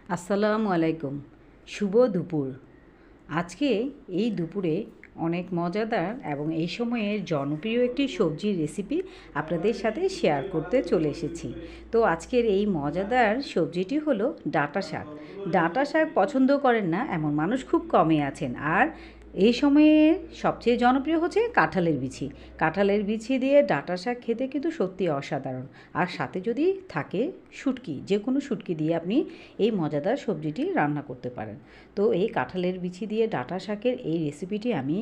আসসালামু আলাইকুম। শুভ দুপুর। আজকে এই দুপুরে অনেক মজাদার এবং এই সময়ের জনপ্রিয় একটি সবজির রেসিপি আপনাদের সাথে শেয়ার করতে চলে এসেছি। তো আজকের এই মজাদার সবজিটি হলো ডাঁটা শাক। ডাঁটা শাক পছন্দ করেন না এমন মানুষ খুব কমই আছেন। আর এই সময়ে সবচেয়ে জনপ্রিয় হচ্ছে কাঁঠালের বিচি। কাঁঠালের বিচি দিয়ে ডাঁটা শাক খেতে কিন্তু সত্যি অসাধারণ। আর সাথে যদি থাকে শুটকি, যে কোনো শুটকি দিয়ে আপনি এই মজাদার সবজিটি রান্না করতে পারেন। তো এই কাঁঠালের বিচি দিয়ে ডাঁটা শাকের এই রেসিপিটি আমি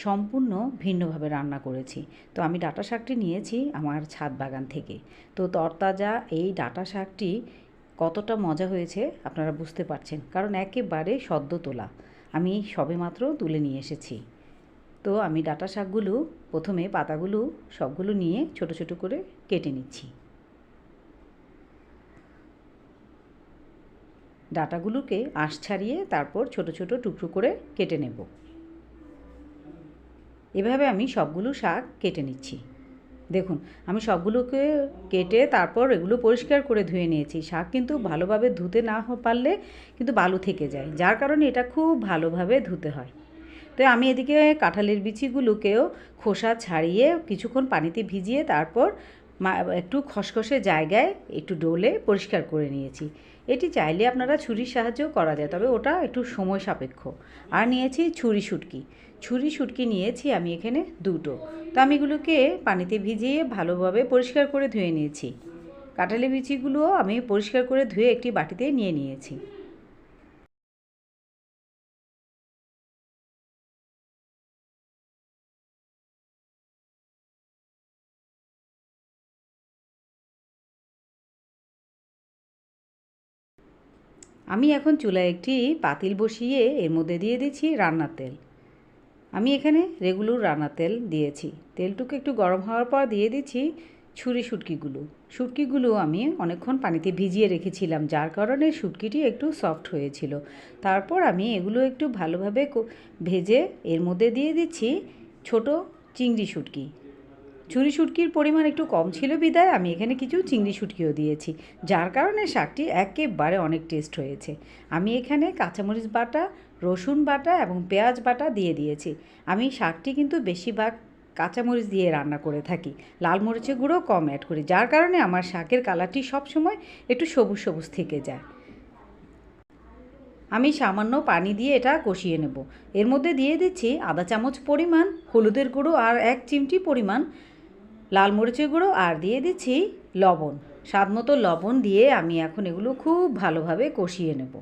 সম্পূর্ণ ভিন্নভাবে রান্না করেছি। তো আমি ডাঁটা শাকটি নিয়েছি আমার ছাদ বাগান থেকে। তো তরতাজা এই ডাঁটা শাকটি কতটা মজা হয়েছে আপনারা বুঝতে পারছেন, কারণ একেবারে সদ্য তোলা, আমি সবেমাত্র তুলে নিয়ে এসেছি। তো আমি ডাঁটা শাকগুলো প্রথমে পাতাগুলো সবগুলো নিয়ে ছোট ছোট করে কেটে নিচ্ছি। ডাঁটাগুলোকে আঁশ ছাড়িয়ে তারপর ছোট ছোট টুকরো করে কেটে নেব। এভাবে আমি সবগুলো শাক কেটে নিচ্ছি। দেখুন, আমি সবগুলোকে কেটে তারপর এগুলো পরিষ্কার করে ধুয়ে নিয়েছি। শাক কিন্তু ভালোভাবে ধুতে না পারলে কিন্তু বালু থেকে যায়, যার কারণে এটা খুব ভালোভাবে ধুতে হয়। তো আমি এদিকে কাঁঠালের বিচিগুলোকেও খোসা ছাড়িয়ে কিছুক্ষণ পানিতে ভিজিয়ে তারপর একটু খসখসে জায়গায় একটু ডলে পরিষ্কার করে নিয়েছি। এটি চাইলে আপনারা ছুরির সাহায্যেও করা যায়, তবে ওটা একটু সময় সাপেক্ষ। আর নিয়েছি ছুরি শুটকি নিয়েছি আমি এখানে দুটো। তো আমি এগুলোকে পানিতে ভিজিয়ে ভালোভাবে পরিষ্কার করে ধুয়ে নিয়েছি। কাঁঠালের বিচিগুলোও আমি পরিষ্কার করে ধুয়ে একটি বাটিতে নিয়ে নিয়েছি। আমি এখন চুলায় একটি পাতিল বসিয়ে এর মধ্যে দিয়ে দিচ্ছি রান্নার তেল। আমি এখানে রেগুলার রান্নার তেল দিয়েছি। তেলটুকু একটু গরম হওয়ার পর দিয়ে দিচ্ছি শুটকিগুলো আমি অনেকক্ষণ পানিতে ভিজিয়ে রেখেছিলাম, যার কারণে শুটকিটি একটু সফট হয়েছিল। তারপর আমি এগুলো একটু ভালোভাবে ভেজে এর মধ্যে দিয়ে দিচ্ছি ছোট চিংড়ি শুটকি। শুটকির পরিমাণ একটু কম ছিল বিধায় আমি এখানে কিছু চিংড়ি শুটকিও দিয়েছি, যার কারণে শাকটি একেবারে অনেক টেস্ট হয়েছে। আমি এখানে কাঁচামরিচ বাটা, রসুন বাটা এবং পেঁয়াজ বাটা দিয়ে দিয়েছি। আমি শাকটি কিন্তু বেশিরভাগ কাঁচামরিচ দিয়ে রান্না করে থাকি, লাল মরিচের গুঁড়ো কম অ্যাড করি, যার কারণে আমার শাকের কালারটি সবসময় একটু সবুজ সবুজ থেকে যায়। আমি সামান্য পানি দিয়ে এটা কষিয়ে নেব। এর মধ্যে দিয়ে দিচ্ছি আধা চামচ পরিমাণ হলুদের গুঁড়ো আর 1 চিমটি পরিমাণ লাল মরিচের গুঁড়ো, আর দিয়ে দিচ্ছি লবণ। স্বাদ মতো লবণ দিয়ে আমি এখন এগুলো খুব ভালোভাবে কষিয়ে নেব।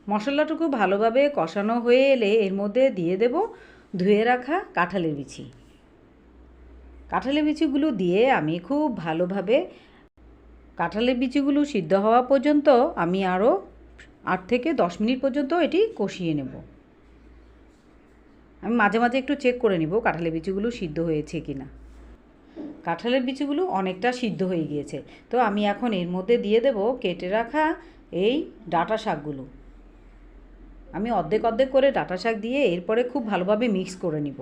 মশলাটুকু ভালোভাবে কষানো হয়ে এলে এর মধ্যে দিয়ে দেব ধুয়ে রাখা কাঁঠালের বিচিগুলো দিয়ে আমি খুব ভালোভাবে কাঁঠালের বিচিগুলো সিদ্ধ হওয়া পর্যন্ত আমি আরও 8 থেকে 10 মিনিট পর্যন্ত এটি কষিয়ে নেব। আমি মাঝে মাঝে একটু চেক করে নিব কাঁঠালের বিচিগুলো সিদ্ধ হয়েছে কি না। কাঁঠালের বিচিগুলো অনেকটা সিদ্ধ হয়ে গিয়েছে। তো আমি এখন এর মধ্যে দিয়ে দেব কেটে রাখা এই ডাঁটা শাকগুলো। আমি অর্ধেক অর্ধেক করে ডাঁটা শাক দিয়ে এরপরে খুব ভালোভাবে মিক্স করে নিব।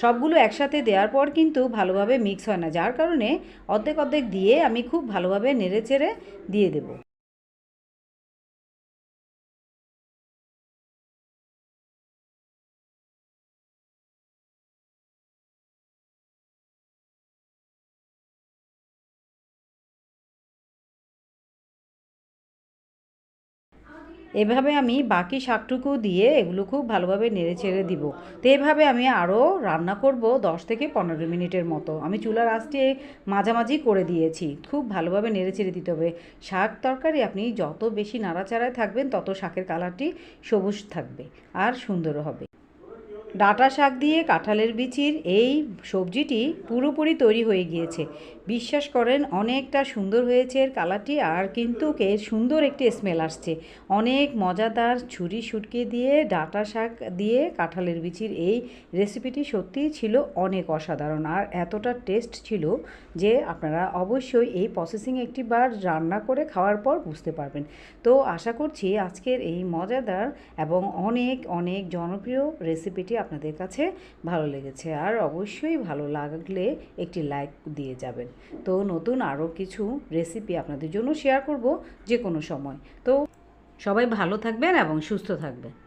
সবগুলো একসাথে দেওয়ার পর কিন্তু ভালোভাবে মিক্স হয় না, যার কারণে অর্ধেক অর্ধেক দিয়ে আমি খুব ভালোভাবে নেড়েচেড়ে দিয়ে দেব। এভাবে আমি বাকি শাকটুকু দিয়ে এগুলো খুব ভালোভাবে নেড়ে চেড়ে দিব। তো এভাবে আমি আরও রান্না করব 10 থেকে 15 মিনিটের মতো। আমি চুলার আঁচটি মাঝামাঝি করে দিয়েছি। খুব ভালোভাবে নেড়ে চেড়ে দিতে হবে। শাক তরকারি আপনি যত বেশি নাড়াচাড়ায় থাকবেন তত শাকের কালারটি সবুজ থাকবে আর সুন্দরও হবে। ডাঁটা শাক দিয়ে কাঁঠালের বিচির এই সবজিটি পুরোপুরি তৈরি হয়ে গিয়েছে। বিশ্বাস করেন অনেকটা সুন্দর হয়েছে এর কালারটি, আর কিন্তু এর সুন্দর একটি স্মেল আসছে। অনেক মজাদার শুটকি দিয়ে ডাঁটা শাক দিয়ে কাঁঠালের বিচির এই রেসিপিটি সত্যিই ছিল অনেক অসাধারণ, আর এতটা টেস্ট ছিল যে আপনারা অবশ্যই এই প্রসেসিং একটি বার রান্না করে খাওয়ার পর বুঝতে পারবেন। তো আশা করছি আজকের এই মজাদার এবং অনেক অনেক জনপ্রিয় রেসিপিটি আপনাদের কাছে ভালো লেগেছে, আর অবশ্যই ভালো লাগলে একটি লাইক দিয়ে যাবেন। তো নতুন আরও কিছু রেসিপি আপনাদের জন্য শেয়ার করব যে কোনো সময়। তো সবাই ভালো থাকবেন এবং সুস্থ থাকবেন।